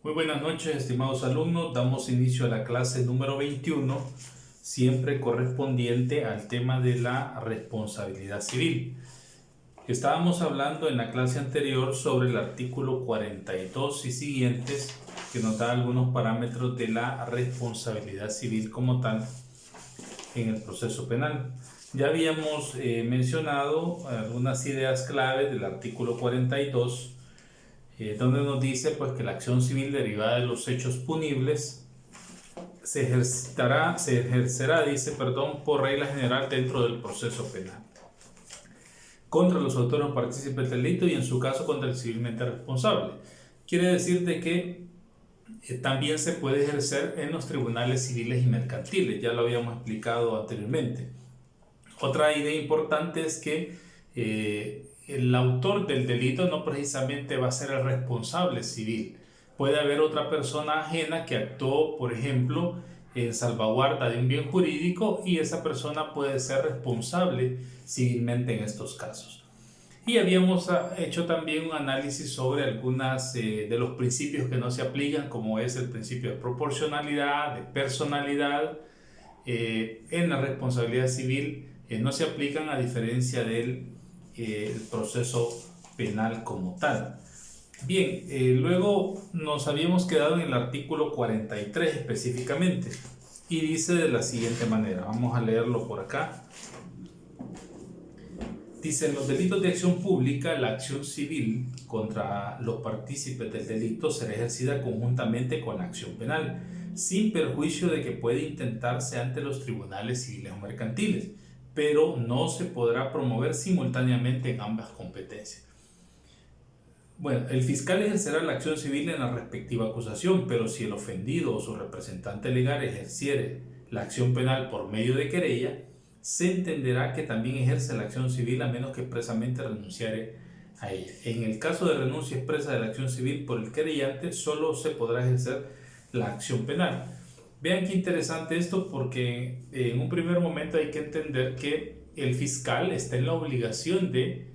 Muy buenas noches, estimados alumnos. Damos inicio a la clase número 21, siempre correspondiente al tema de la responsabilidad civil. Estábamos hablando en la clase anterior sobre el artículo 42 y siguientes, que nos da algunos parámetros de la responsabilidad civil como tal en el proceso penal. Ya habíamos mencionado algunas ideas claves del artículo 42, donde nos dice pues que la acción civil derivada de los hechos punibles se ejercerá, dice, por regla general dentro del proceso penal contra los autores o partícipes del delito y en su caso contra el civilmente responsable. Quiere decir de que también se puede ejercer en los tribunales civiles y mercantiles, ya lo habíamos explicado anteriormente. Otra idea importante es que el autor del delito no precisamente va a ser el responsable civil. Puede haber otra persona ajena que actuó, por ejemplo, en salvaguarda de un bien jurídico y esa persona puede ser responsable civilmente en estos casos. Y habíamos hecho también un análisis sobre algunas de los principios que no se aplican, como es el principio de proporcionalidad, de personalidad. En la responsabilidad civil no se aplican a diferencia del proceso penal como tal. Bien, luego nos habíamos quedado en el artículo 43 específicamente y dice de la siguiente manera, vamos a leerlo por acá. Dice, en los delitos de acción pública, la acción civil contra los partícipes del delito será ejercida conjuntamente con la acción penal, sin perjuicio de que puede intentarse ante los tribunales civiles o mercantiles, pero no se podrá promover simultáneamente en ambas competencias. Bueno, el fiscal ejercerá la acción civil en la respectiva acusación, pero si el ofendido o su representante legal ejerciere la acción penal por medio de querella, se entenderá que también ejerce la acción civil a menos que expresamente renunciare a ella. En el caso de renuncia expresa de la acción civil por el querellante, solo se podrá ejercer la acción penal. Vean qué interesante esto, porque en un primer momento hay que entender que el fiscal está en la obligación de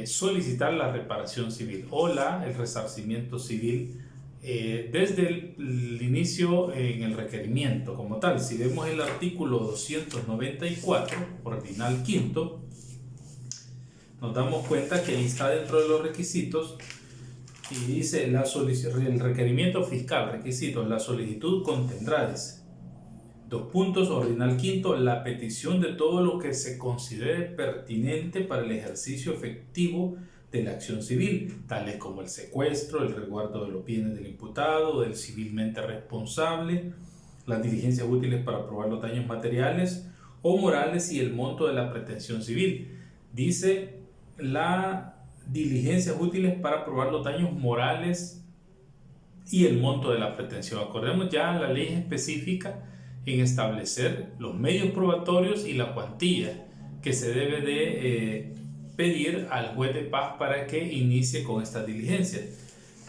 solicitar la reparación civil o el resarcimiento civil desde el inicio en el requerimiento como tal. Si vemos el artículo 294, ordinal quinto, nos damos cuenta que ahí está dentro de los requisitos y dice el requerimiento fiscal, requisitos, la solicitud contendrá, dice, dos puntos, ordinal quinto, la petición de todo lo que se considere pertinente para el ejercicio efectivo de la acción civil, tales como el secuestro, el resguardo de los bienes del imputado, del civilmente responsable, las diligencias útiles para probar los daños materiales o morales y el monto de la pretensión civil. Dice las diligencias útiles para probar los daños morales y el monto de la pretensión. Acordemos ya la ley específica en establecer los medios probatorios y la cuantía que se debe de pedir al juez de paz para que inicie con estas diligencias.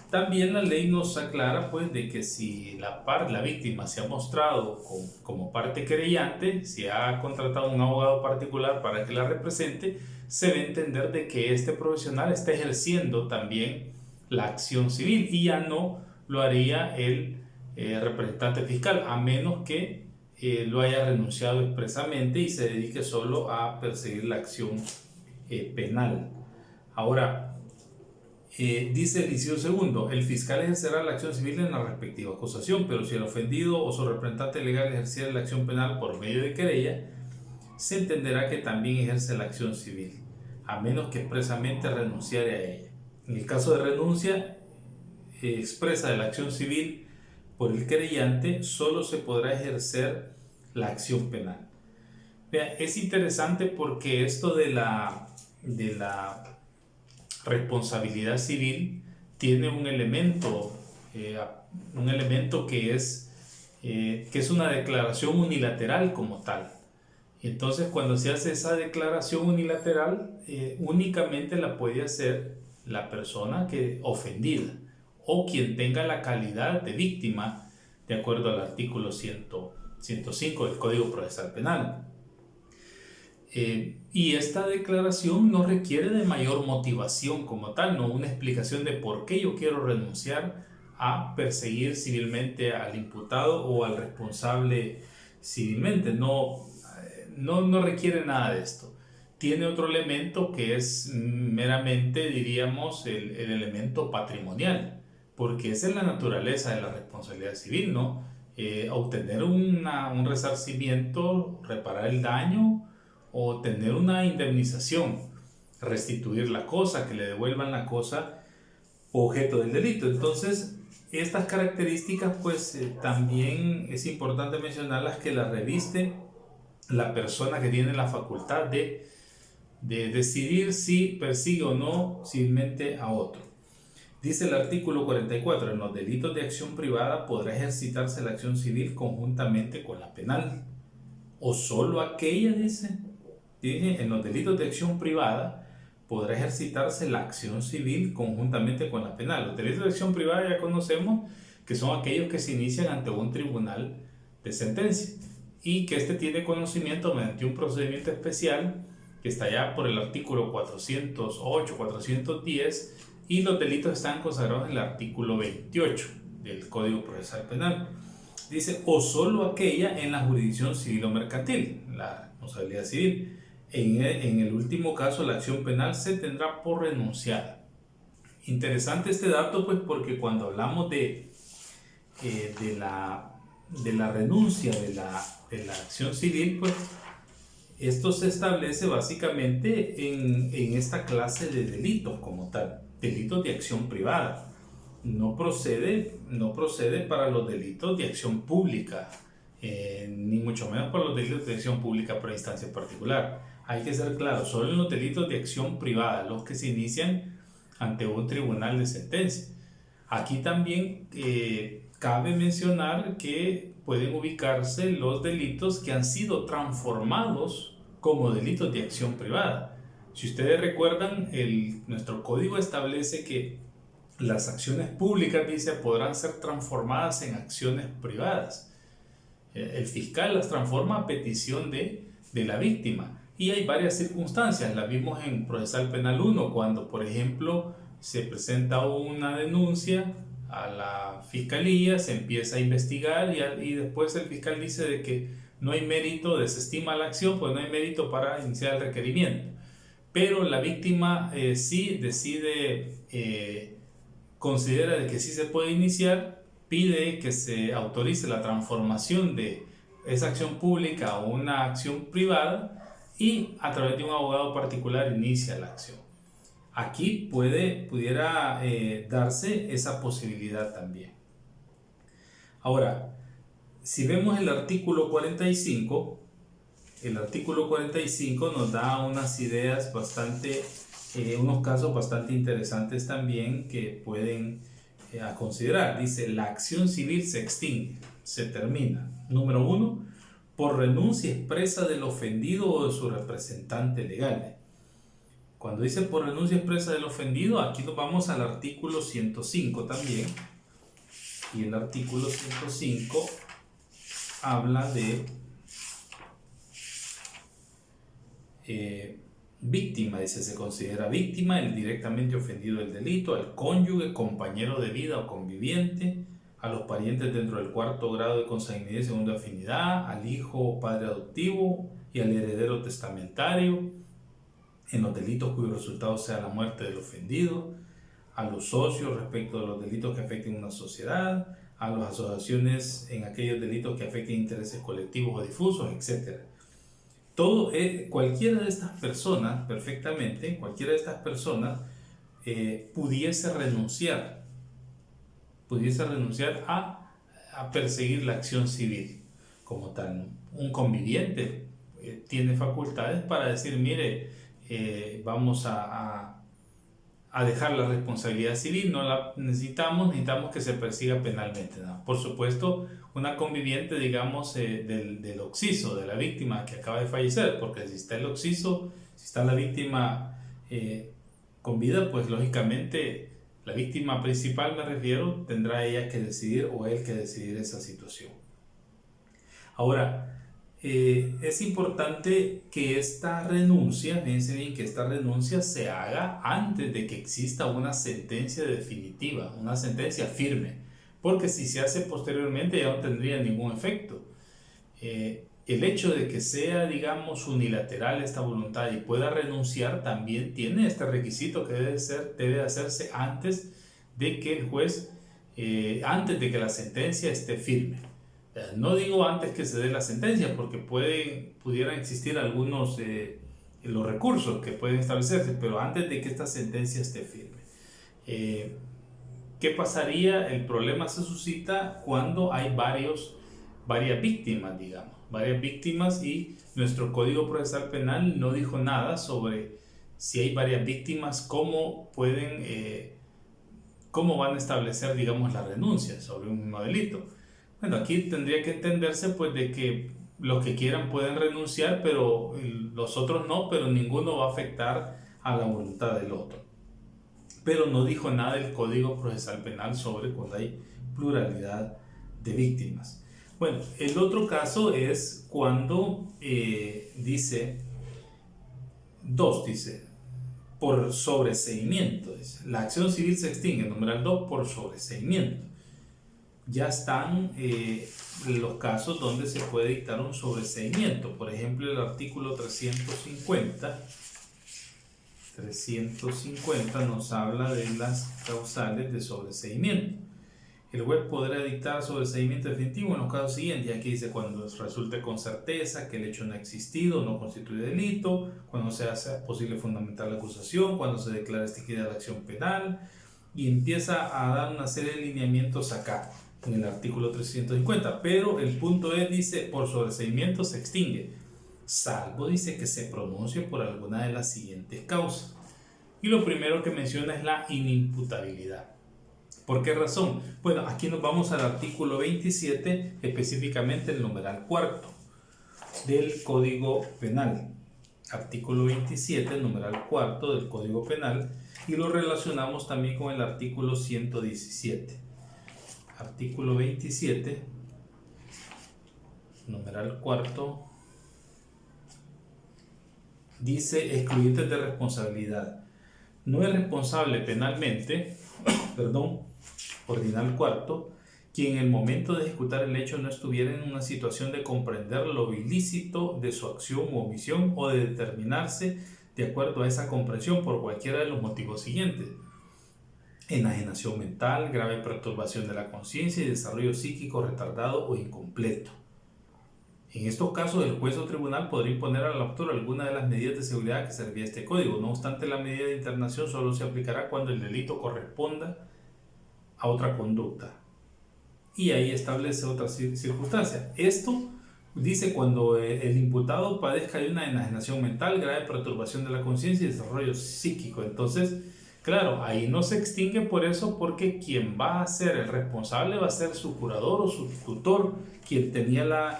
También la ley nos aclara pues de que si la víctima se ha mostrado como parte querellante, si ha contratado un abogado particular para que la represente, se debe entender de que este profesional está ejerciendo también la acción civil y ya no lo haría el representante fiscal, a menos que lo haya renunciado expresamente y se dedique solo a perseguir la acción penal. Ahora, dice el inciso segundo, el fiscal ejercerá la acción civil en la respectiva acusación, pero si el ofendido o su representante legal ejerciera la acción penal por medio de querella, se entenderá que también ejerce la acción civil, a menos que expresamente renunciare a ella. En el caso de renuncia expresa de la acción civil por el querellante, solo se podrá ejercer la acción penal. Vea, es interesante porque esto de la responsabilidad civil tiene un elemento que es una declaración unilateral como tal. Entonces, cuando se hace esa declaración unilateral, únicamente la puede hacer la persona ofendida o quien tenga la calidad de víctima, de acuerdo al artículo 105 del Código Procesal Penal. Y esta declaración no requiere de mayor motivación como tal, no una explicación de por qué yo quiero renunciar a perseguir civilmente al imputado o al responsable civilmente. No requiere nada de esto. Tiene otro elemento que es meramente, diríamos, el elemento patrimonial, porque esa es la naturaleza de la responsabilidad civil, ¿no? Obtener un resarcimiento, reparar el daño o tener una indemnización, restituir la cosa, que le devuelvan la cosa objeto del delito. Entonces, estas características, pues también es importante mencionarlas, que las reviste la persona que tiene la facultad de decidir si persigue o no civilmente a otro. Dice el artículo 44, en los delitos de acción privada podrá ejercitarse la acción civil conjuntamente con la penal, o solo aquella, dice, en los delitos de acción privada podrá ejercitarse la acción civil conjuntamente con la penal. Los delitos de acción privada ya conocemos que son aquellos que se inician ante un tribunal de sentencia y que éste tiene conocimiento mediante un procedimiento especial que está ya por el artículo 408, 410, y los delitos están consagrados en el artículo 28 del Código Procesal Penal. Dice, o solo aquella en la jurisdicción civil o mercantil, la responsabilidad civil. En el último caso, la acción penal se tendrá por renunciada. Interesante este dato, pues, porque cuando hablamos de la renuncia de la acción civil, pues, esto se establece básicamente en esta clase de delitos como tal, delitos de acción privada. No procede para los delitos de acción pública, ni mucho menos para los delitos de acción pública por instancia particular. Hay que ser claro, solo en los delitos de acción privada, los que se inician ante un tribunal de sentencia. Aquí también cabe mencionar que pueden ubicarse los delitos que han sido transformados como delitos de acción privada. Si ustedes recuerdan, nuestro código establece que las acciones públicas, dice, podrán ser transformadas en acciones privadas. El fiscal las transforma a petición de la víctima. Y hay varias circunstancias. Las vimos en Procesal Penal 1, cuando, por ejemplo, se presenta una denuncia a la fiscalía, se empieza a investigar y después el fiscal dice de que no hay mérito, desestima la acción, pues no hay mérito para iniciar el requerimiento. Pero la víctima sí decide, considera de que sí se puede iniciar, pide que se autorice la transformación de esa acción pública a una acción privada y a través de un abogado particular inicia la acción. Aquí pudiera darse esa posibilidad también. Ahora, si vemos el artículo 45 nos da unas ideas unos casos bastante interesantes también que pueden considerar. Dice, la acción civil se extingue, se termina. Número 1, por renuncia expresa del ofendido o de su representante legal. Cuando dice por renuncia expresa del ofendido, aquí nos vamos al artículo 105 también. Y el artículo 105 habla de víctima. Dice, se considera víctima el directamente ofendido del delito, al cónyuge, compañero de vida o conviviente, a los parientes dentro del cuarto grado de consanguinidad y segunda afinidad, al hijo o padre adoptivo y al heredero testamentario, en los delitos cuyo resultado sea la muerte del ofendido, a los socios respecto de los delitos que afecten una sociedad, a las asociaciones en aquellos delitos que afecten intereses colectivos o difusos, etc. Cualquiera de estas personas, perfectamente, cualquiera de estas personas pudiese renunciar a perseguir la acción civil como tal. Un conviviente tiene facultades para decir, mire, vamos a dejar la responsabilidad civil, no la necesitamos que se persiga penalmente, ¿no? Por supuesto, una conviviente, digamos, del occiso, de la víctima que acaba de fallecer, porque si está el occiso, si está la víctima con vida, pues lógicamente la víctima principal, me refiero, tendrá ella que decidir o él que decidir esa situación. Ahora, es importante que esta renuncia, fíjense bien, que esta renuncia se haga antes de que exista una sentencia definitiva, una sentencia firme. porque si se hace posteriormente ya no tendría ningún efecto. El hecho de que sea, digamos, unilateral esta voluntad y pueda renunciar también tiene este requisito que debe hacerse antes de que el juez, antes de que la sentencia esté firme. No digo antes que se dé la sentencia, porque pudieran existir algunos los recursos que pueden establecerse, pero antes de que esta sentencia esté firme. ¿Qué pasaría? El problema se suscita cuando hay varias víctimas, digamos, varias víctimas, y nuestro Código Procesal Penal no dijo nada sobre si hay varias víctimas, cómo van a establecer, digamos, la renuncia sobre un mismo delito. Bueno, aquí tendría que entenderse pues de que los que quieran pueden renunciar, pero los otros no, pero ninguno va a afectar a la voluntad del otro. Pero no dijo nada el Código Procesal Penal sobre cuando hay pluralidad de víctimas. Bueno, el otro caso es cuando dice por sobreseimiento. La acción civil se extingue, numeral 2, por sobreseimiento. Ya están los casos donde se puede dictar un sobreseimiento. Por ejemplo, el artículo 350 nos habla de las causales de sobreseimiento. El juez podrá dictar sobreseimiento definitivo en los casos siguientes. Y aquí dice cuando resulte con certeza que el hecho no ha existido, no constituye delito, cuando se hace posible fundamentar la acusación, cuando se declara extinguida la acción penal, y empieza a dar una serie de lineamientos acá en el artículo 350. Pero el punto es, dice, por sobreseimiento se extingue, salvo, dice, que se pronuncie por alguna de las siguientes causas. Y lo primero que menciona es la inimputabilidad. ¿Por qué razón? Bueno, aquí nos vamos al artículo 27, específicamente el numeral cuarto del Código Penal. Artículo 27, numeral cuarto del Código Penal, y lo relacionamos también con el artículo 117. Artículo 27, numeral cuarto, dice excluyentes de responsabilidad. No es responsable penalmente, ordinal cuarto, quien en el momento de ejecutar el hecho no estuviera en una situación de comprender lo ilícito de su acción u omisión o de determinarse de acuerdo a esa comprensión por cualquiera de los motivos siguientes: enajenación mental, grave perturbación de la conciencia y desarrollo psíquico retardado o incompleto. En estos casos, el juez o tribunal podrá imponer al autor alguna de las medidas de seguridad que servía este código. No obstante, la medida de internación solo se aplicará cuando el delito corresponda a otra conducta. Y ahí establece otra circunstancia. Esto dice cuando el imputado padezca de una enajenación mental, grave perturbación de la conciencia y desarrollo psíquico. Entonces, claro, ahí no se extingue por eso, porque quien va a ser el responsable va a ser su curador o su tutor, quien tenía la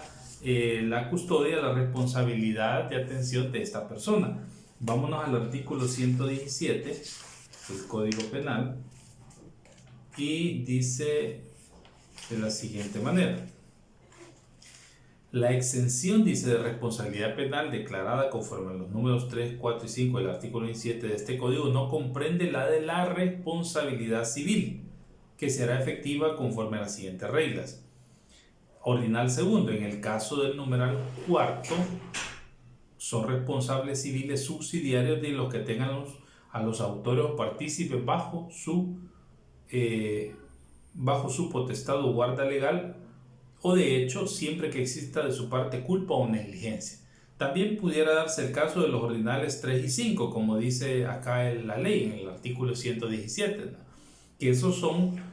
custodia, la responsabilidad de atención de esta persona. Vámonos al artículo 117 del Código Penal, y dice de la siguiente manera: la exención, dice, de responsabilidad penal declarada conforme a los números 3, 4 y 5 del artículo 27 de este código no comprende la de la responsabilidad civil, que será efectiva conforme a las siguientes reglas. Ordinal segundo, en el caso del numeral cuarto, son responsables civiles subsidiarios de los que tengan a los autores o partícipes bajo su potestad o guarda legal, o de hecho siempre que exista de su parte culpa o negligencia. También pudiera darse el caso de los ordinales 3 y 5, como dice acá la ley en el artículo 117, ¿no? Que esos son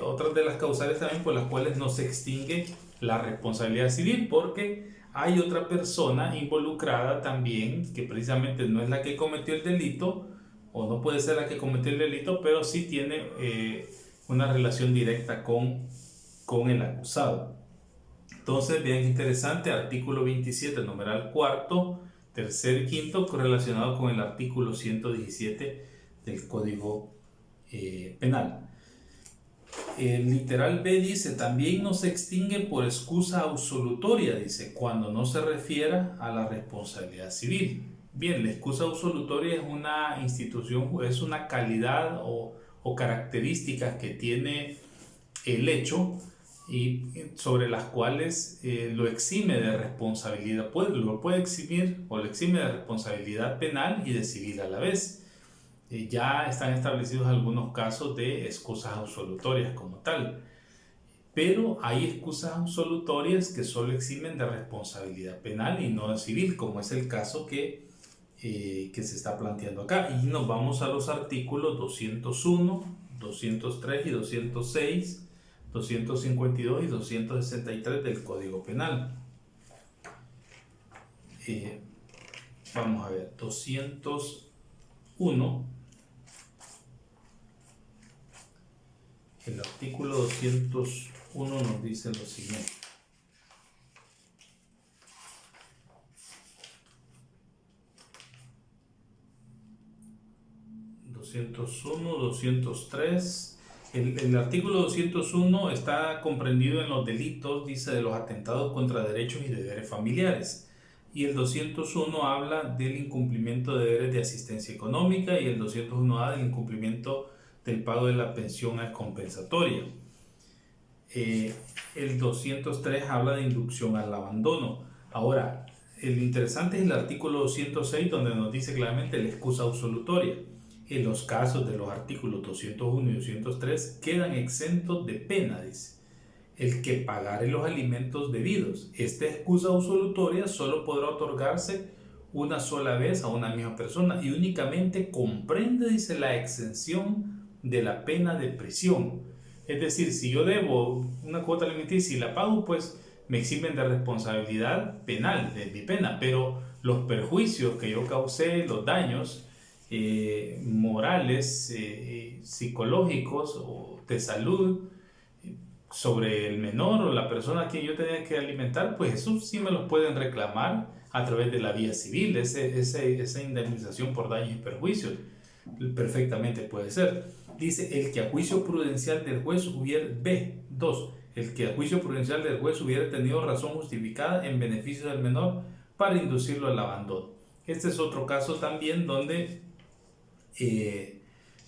otras de las causales también por las cuales no se extingue la responsabilidad civil, porque hay otra persona involucrada también que precisamente no es la que cometió el delito, o no puede ser la que cometió el delito, pero sí tiene una relación directa con el acusado. Entonces, bien interesante, artículo 27, numeral cuarto, tercer y quinto, correlacionado con el artículo 117 del Código Penal. El literal B dice, también no se extingue por excusa absolutoria, dice, cuando no se refiera a la responsabilidad civil. Bien, la excusa absolutoria es una institución, es una calidad o características que tiene el hecho y sobre las cuales lo exime de responsabilidad, lo puede eximir o lo exime de responsabilidad penal y de civil a la vez. Ya están establecidos algunos casos de excusas absolutorias como tal, pero hay excusas absolutorias que solo eximen de responsabilidad penal y no de civil, como es el caso que se está planteando acá. Y nos vamos a los artículos 201, 203 y 206, 252 y 263 del Código Penal. Vamos a ver, 201, el artículo 201 nos dice lo siguiente. ...201, 203... El artículo 201 está comprendido en los delitos, dice, de los atentados contra derechos y deberes familiares. Y el 201 habla del incumplimiento de deberes de asistencia económica y el 201A del incumplimiento del pago de la pensión compensatoria. El 203 habla de inducción al abandono. Ahora, el interesante es el artículo 206, donde nos dice claramente la excusa absolutoria. En los casos de los artículos 201 y 203 quedan exentos de pena, dice, el que pagare los alimentos debidos. Esta excusa absolutoria solo podrá otorgarse una sola vez a una misma persona y únicamente comprende, dice, la exención de la pena de prisión. Es decir, si yo debo una cuota alimenticia y la pago, pues me eximen de responsabilidad penal de mi pena, pero los perjuicios que yo causé, los daños morales, psicológicos o de salud sobre el menor o la persona a quien yo tenía que alimentar, pues eso sí me los pueden reclamar a través de la vía civil, esa indemnización por daños y perjuicios. Perfectamente puede ser. Dice, el que a juicio prudencial del juez hubiera, B2, el que a juicio prudencial del juez hubiera tenido razón justificada en beneficio del menor para inducirlo al abandono. Este es otro caso también donde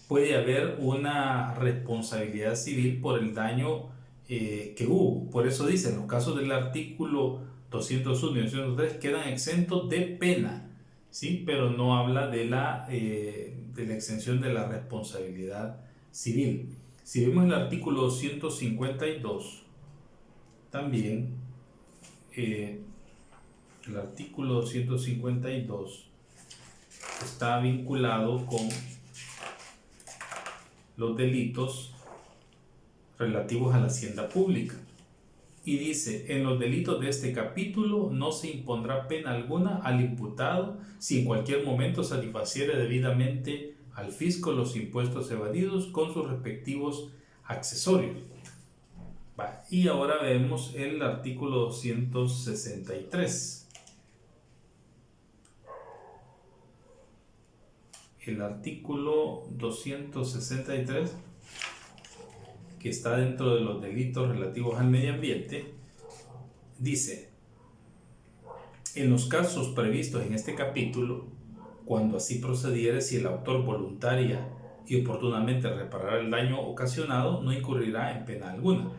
puede haber una responsabilidad civil por el daño que hubo. Por eso dice, en los casos del artículo 201 y 203 quedan exentos de pena, ¿sí? Pero no habla de la exención de la responsabilidad civil. Si vemos el artículo 252, también el artículo 252 está vinculado con los delitos relativos a la hacienda pública y dice, en los delitos de este capítulo no se impondrá pena alguna al imputado si en cualquier momento satisfaciere debidamente al fisco los impuestos evadidos con sus respectivos accesorios. Y ahora vemos el artículo 263. El artículo 263, que está dentro de los delitos relativos al medio ambiente, dice, en los casos previstos en este capítulo, cuando así procediere, si el autor voluntaria y oportunamente reparará el daño ocasionado, no incurrirá en pena alguna.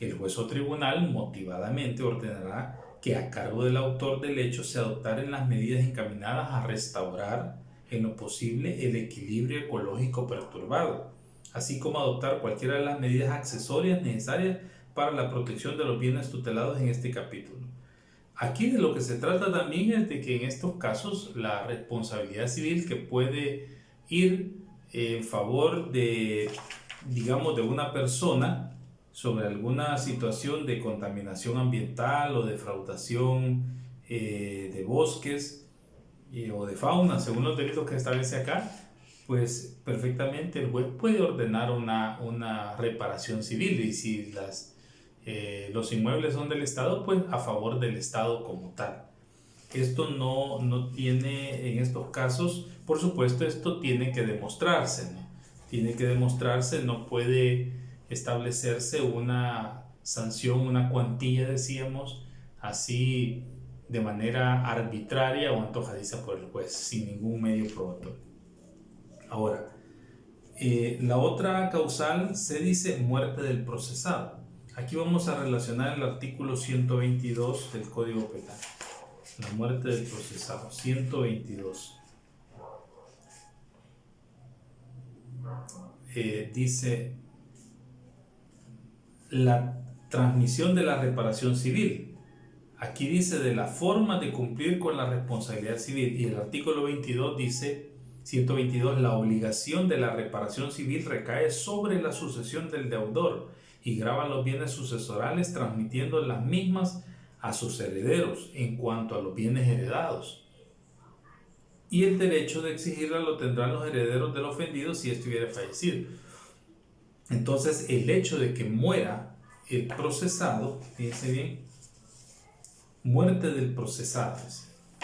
El juez o tribunal motivadamente ordenará que a cargo del autor del hecho se adoptaren las medidas encaminadas a restaurar en lo posible el equilibrio ecológico perturbado, así como adoptar cualquiera de las medidas accesorias necesarias para la protección de los bienes tutelados en este capítulo. Aquí de lo que se trata también es de que en estos casos la responsabilidad civil que puede ir en favor de, digamos, de una persona sobre alguna situación de contaminación ambiental o defraudación de bosques, o de fauna, según los delitos que establece acá, pues perfectamente el juez puede ordenar una reparación civil y si los inmuebles son del Estado, pues a favor del Estado como tal. Esto no tiene, en estos casos, por supuesto, esto tiene que demostrarse, ¿no? Tiene que demostrarse, no puede establecerse una sanción, una cuantía, decíamos, así de manera arbitraria o antojadiza por el juez, sin ningún medio probatorio. Ahora, La otra causal se dice muerte del procesado. Aquí vamos a relacionar el artículo 122 del Código Penal. La muerte del procesado, 122. Dice la transmisión de la reparación civil. Aquí dice de la forma de cumplir con la responsabilidad civil, y el artículo 22 dice, 122, la obligación de la reparación civil recae sobre la sucesión del deudor y grava los bienes sucesorales transmitiendo las mismas a sus herederos en cuanto a los bienes heredados. Y el derecho de exigirla lo tendrán los herederos del ofendido si éste hubiera fallecido. Entonces, el hecho de que muera el procesado, fíjense bien, muerte del procesado.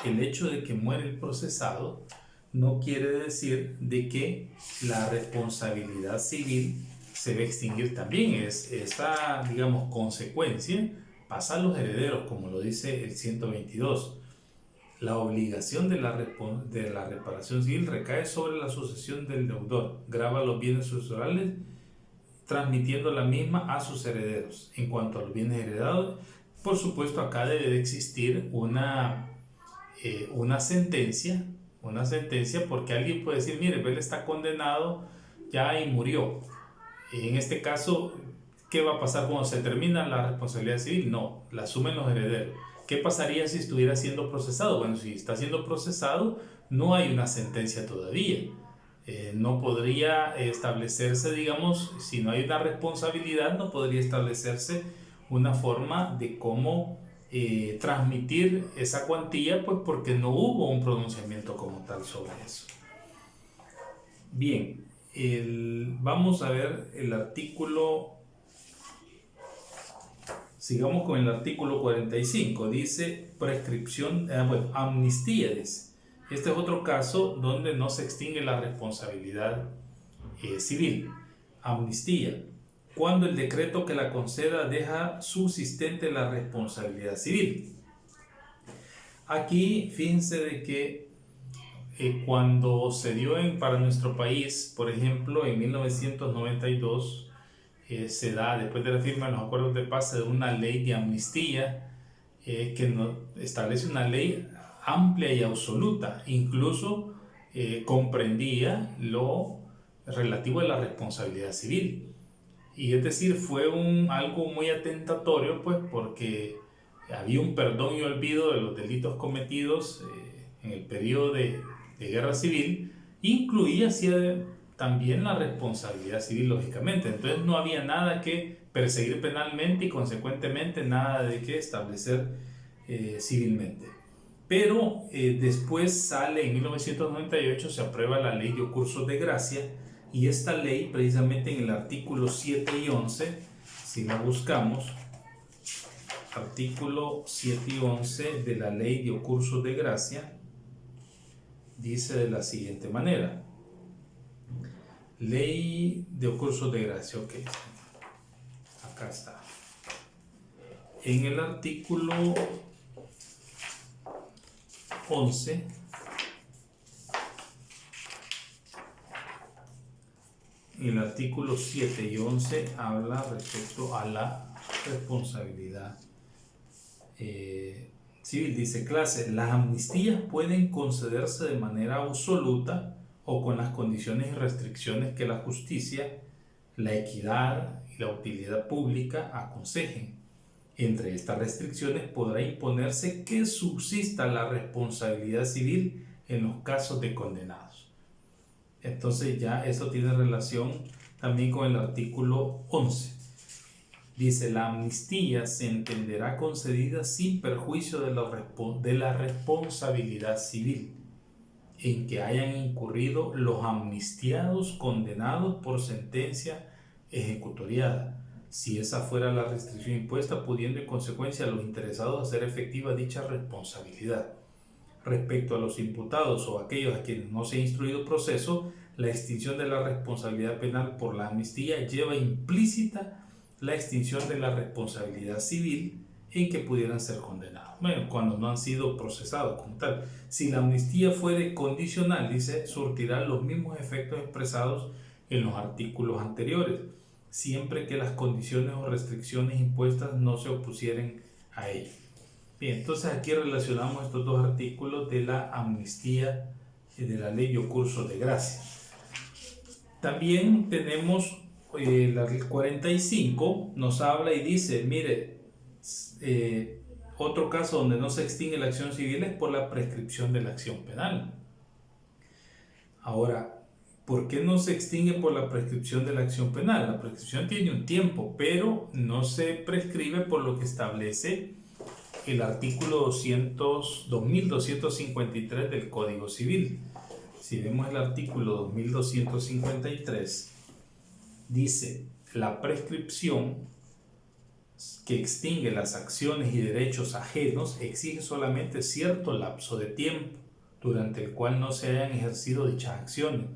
El hecho de que muere el procesado no quiere decir de que la responsabilidad civil se va a extinguir también. Esta, digamos, consecuencia pasa a los herederos, como lo dice el 122. La obligación de la reparación civil recae sobre la sucesión del deudor, grava los bienes sucesorales, transmitiendo la misma a sus herederos. En cuanto a los bienes heredados, por supuesto, acá debe de existir una sentencia, porque alguien puede decir, mire, él está condenado ya y murió. En este caso, ¿qué va a pasar cuando se termina la responsabilidad civil? No, la asumen los herederos. ¿Qué pasaría si estuviera siendo procesado? Bueno, si está siendo procesado, no hay una sentencia todavía. No podría establecerse, digamos, si no hay una responsabilidad, no podría establecerse una forma de cómo transmitir esa cuantía, pues porque no hubo un pronunciamiento como tal sobre eso. Bien, vamos a ver el artículo, sigamos con el artículo 45, dice prescripción, amnistía, dice. Este es otro caso donde no se extingue la responsabilidad civil. Amnistía. Cuando el decreto que la conceda deja subsistente la responsabilidad civil. Aquí fíjense de que cuando se dio para nuestro país, por ejemplo, en 1992, se da, después de la firma de los acuerdos de paz, se da una ley de amnistía que establece una ley amplia y absoluta, incluso comprendía lo relativo a la responsabilidad civil. Y es decir, fue algo muy atentatorio, pues, porque había un perdón y olvido de los delitos cometidos en el periodo de guerra civil, incluía también la responsabilidad civil, lógicamente. Entonces no había nada que perseguir penalmente y consecuentemente nada de que establecer civilmente. Pero después sale, en 1998 se aprueba la ley de cursos de gracia, y esta ley, precisamente en el artículo 7 y 11, si la buscamos, artículo 7 y 11 de la ley de cursos de gracia, dice de la siguiente manera. Ley de cursos de gracia, ok. Acá está. En el artículo 11, el artículo 7 y 11 habla respecto a la responsabilidad civil. Dice clase, las amnistías pueden concederse de manera absoluta o con las condiciones y restricciones que la justicia, la equidad y la utilidad pública aconsejen. Entre estas restricciones podrá imponerse que subsista la responsabilidad civil en los casos de condenados. Entonces ya esto tiene relación también con el artículo 11. Dice, la amnistía se entenderá concedida sin perjuicio de la responsabilidad civil en que hayan incurrido los amnistiados condenados por sentencia ejecutoriada, si esa fuera la restricción impuesta, pudiendo en consecuencia a los interesados hacer efectiva dicha responsabilidad. Respecto a los imputados o aquellos a quienes no se ha instruido proceso, la extinción de la responsabilidad penal por la amnistía lleva implícita la extinción de la responsabilidad civil en que pudieran ser condenados. Bueno, cuando no han sido procesados como tal. Si la amnistía fuere condicional, dice, surtirá los mismos efectos expresados en los artículos anteriores, siempre que las condiciones o restricciones impuestas no se opusieren a ello. Bien, entonces aquí relacionamos estos dos artículos de la amnistía y de la ley o curso de gracia. También tenemos la 45, nos habla y dice, mire, otro caso donde no se extingue la acción civil es por la prescripción de la acción penal. Ahora, ¿por qué no se extingue por la prescripción de la acción penal? La prescripción tiene un tiempo, pero no se prescribe por lo que establece el artículo 2253 del Código Civil. Si vemos el artículo 2253, dice, la prescripción que extingue las acciones y derechos ajenos exige solamente cierto lapso de tiempo durante el cual no se hayan ejercido dichas acciones.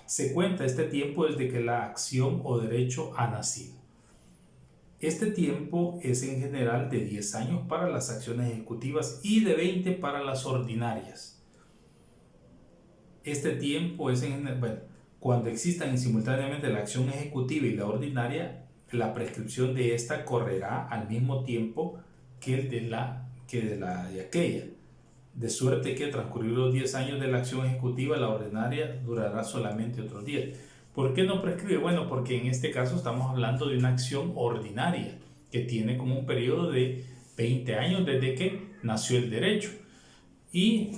Se cuenta este tiempo desde que la acción o derecho ha nacido. Este tiempo es en general de 10 años para las acciones ejecutivas y de 20 para las ordinarias. Este tiempo es cuando existan simultáneamente la acción ejecutiva y la ordinaria, la prescripción de esta correrá al mismo tiempo que de aquella. De suerte que transcurridos los 10 años de la acción ejecutiva, la ordinaria durará solamente otros 10. ¿Por qué no prescribe? Bueno, porque en este caso estamos hablando de una acción ordinaria que tiene como un periodo de 20 años desde que nació el derecho. Y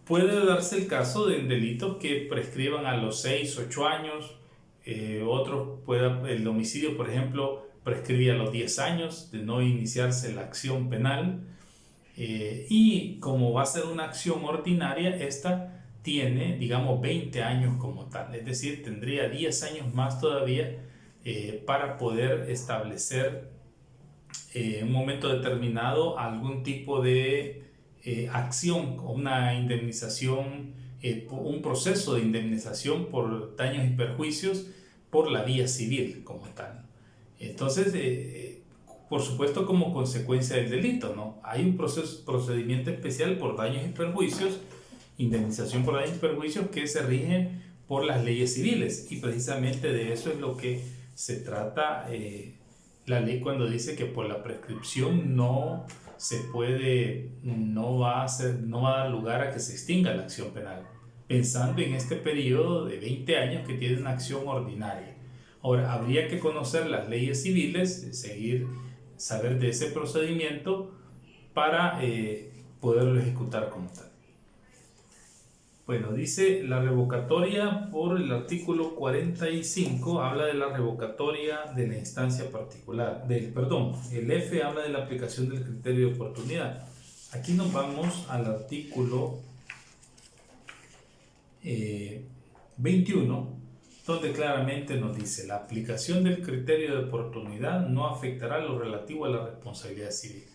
puede darse el caso de delitos que prescriban a los 6, 8 años. El homicidio, por ejemplo, prescribe a los 10 años de no iniciarse la acción penal. Y como va a ser una acción ordinaria, esta tiene, digamos, 20 años como tal, es decir, tendría 10 años más todavía para poder establecer en un momento determinado algún tipo de acción o una indemnización, un proceso de indemnización por daños y perjuicios por la vía civil como tal. Entonces, por supuesto, como consecuencia del delito, ¿no? Hay un procedimiento especial por daños y perjuicios, indemnización por daños y perjuicios, que se rigen por las leyes civiles, y precisamente de eso es lo que se trata la ley cuando dice que por la prescripción no va a dar lugar a que se extinga la acción penal, pensando en este periodo de 20 años que tiene una acción ordinaria. Ahora, habría que conocer las leyes civiles, saber de ese procedimiento para poderlo ejecutar como tal. Bueno, dice la revocatoria por el artículo 45, habla de la revocatoria de la instancia particular. El F habla de la aplicación del criterio de oportunidad. Aquí nos vamos al artículo 21, donde claramente nos dice: la aplicación del criterio de oportunidad no afectará lo relativo a la responsabilidad civil.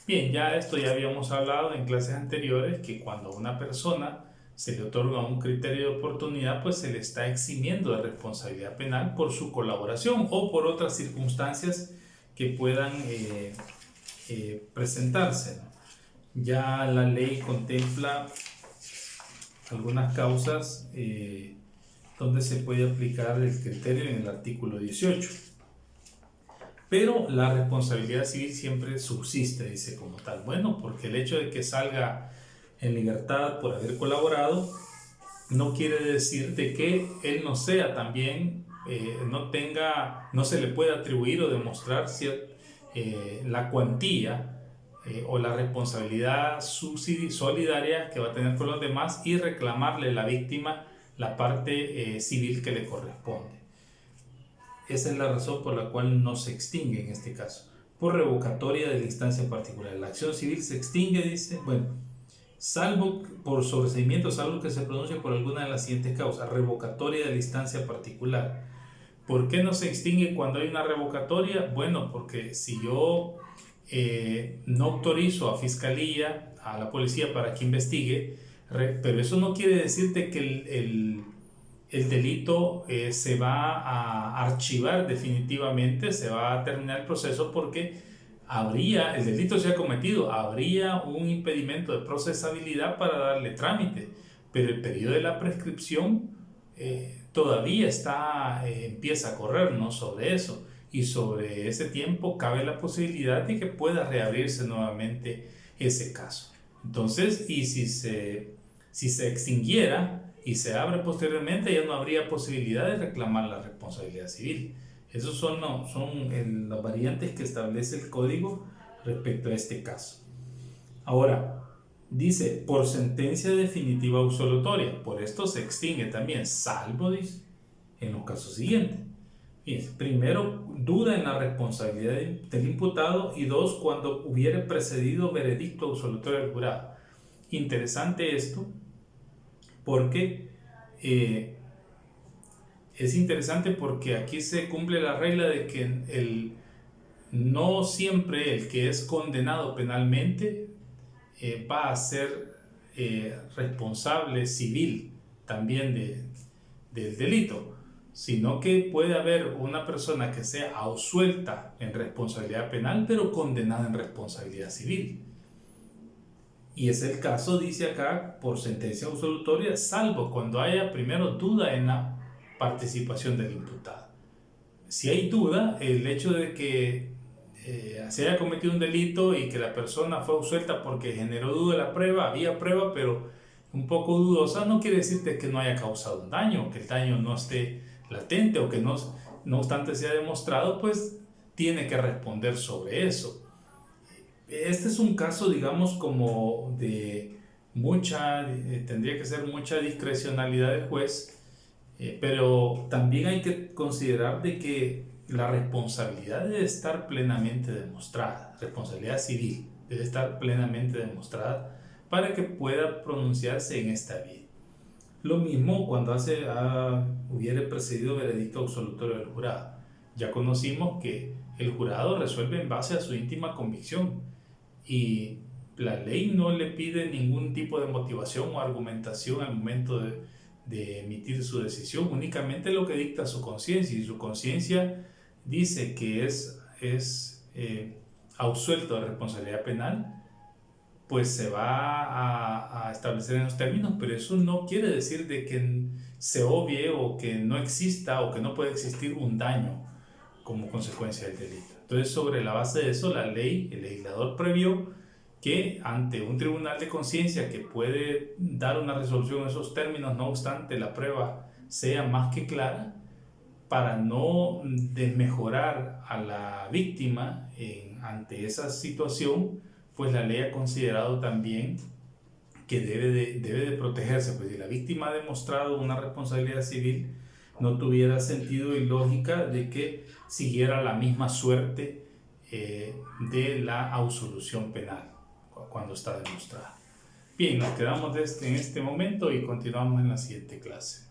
Bien, ya habíamos hablado en clases anteriores que cuando a una persona se le otorga un criterio de oportunidad, pues se le está eximiendo de responsabilidad penal por su colaboración o por otras circunstancias que puedan presentarse. Ya la ley contempla algunas causas donde se puede aplicar el criterio en el artículo 18. Pero la responsabilidad civil siempre subsiste, dice como tal. Bueno, porque el hecho de que salga en libertad por haber colaborado no quiere decir de que él no sea también, no se le pueda atribuir o demostrar la cuantía o la responsabilidad solidaria que va a tener con los demás y reclamarle a la víctima la parte civil que le corresponde. Esa es la razón por la cual no se extingue en este caso, por revocatoria de la instancia particular. La acción civil se extingue, dice, salvo por sobreseimiento, salvo que se pronuncie por alguna de las siguientes causas. Revocatoria de la instancia particular. ¿Por qué no se extingue cuando hay una revocatoria? Bueno, porque si yo no autorizo a fiscalía, a la policía para que investigue, pero eso no quiere decirte que el delito se va a archivar definitivamente, se va a terminar el proceso porque el delito se ha cometido, habría un impedimento de procesabilidad para darle trámite, pero el periodo de la prescripción todavía empieza a correr, ¿no?, sobre eso, y sobre ese tiempo cabe la posibilidad de que pueda reabrirse nuevamente ese caso. Entonces, y si se extinguiera y se abre posteriormente, ya no habría posibilidad de reclamar la responsabilidad civil. Esos son las variantes que establece el código respecto a este caso. Ahora, dice, por sentencia definitiva absolutoria, por esto se extingue también, salvo, dice, en los casos siguientes. Fíjense, primero, duda en la responsabilidad del imputado, y dos, cuando hubiere precedido veredicto absolutorio del jurado. Interesante esto, porque es interesante porque aquí se cumple la regla de que no siempre el que es condenado penalmente va a ser responsable civil también del delito, sino que puede haber una persona que sea absuelta en responsabilidad penal pero condenada en responsabilidad civil. Y es el caso, dice acá, por sentencia absolutoria, salvo cuando haya primero duda en la participación del imputado. Si hay duda, el hecho de que se haya cometido un delito y que la persona fue absuelta porque generó duda de la prueba, había prueba pero un poco dudosa, no quiere decir que no haya causado un daño, que el daño no esté latente o que no obstante sea demostrado, pues tiene que responder sobre eso. Este es un caso, digamos, como de tendría que ser mucha discrecionalidad del juez, pero también hay que considerar de que la responsabilidad debe estar plenamente demostrada, responsabilidad civil debe estar plenamente demostrada para que pueda pronunciarse en esta vía. Lo mismo cuando hubiere precedido veredicto absolutorio del jurado. Ya conocimos que el jurado resuelve en base a su íntima convicción y la ley no le pide ningún tipo de motivación o argumentación al momento de emitir su decisión, únicamente lo que dicta su conciencia, y su conciencia dice que es absuelto de responsabilidad penal, pues se va a establecer en los términos, pero eso no quiere decir de que se obvie o que no exista o que no puede existir un daño como consecuencia del delito. Entonces, sobre la base de eso, el legislador previó que ante un tribunal de conciencia que puede dar una resolución en esos términos, no obstante la prueba sea más que clara, para no desmejorar a la víctima ante esa situación, pues la ley ha considerado también que debe de protegerse, pues si la víctima ha demostrado una responsabilidad civil, no tuviera sentido y lógica de que siguiera la misma suerte de la absolución penal cuando está demostrada. Bien, nos quedamos en este momento y continuamos en la siguiente clase.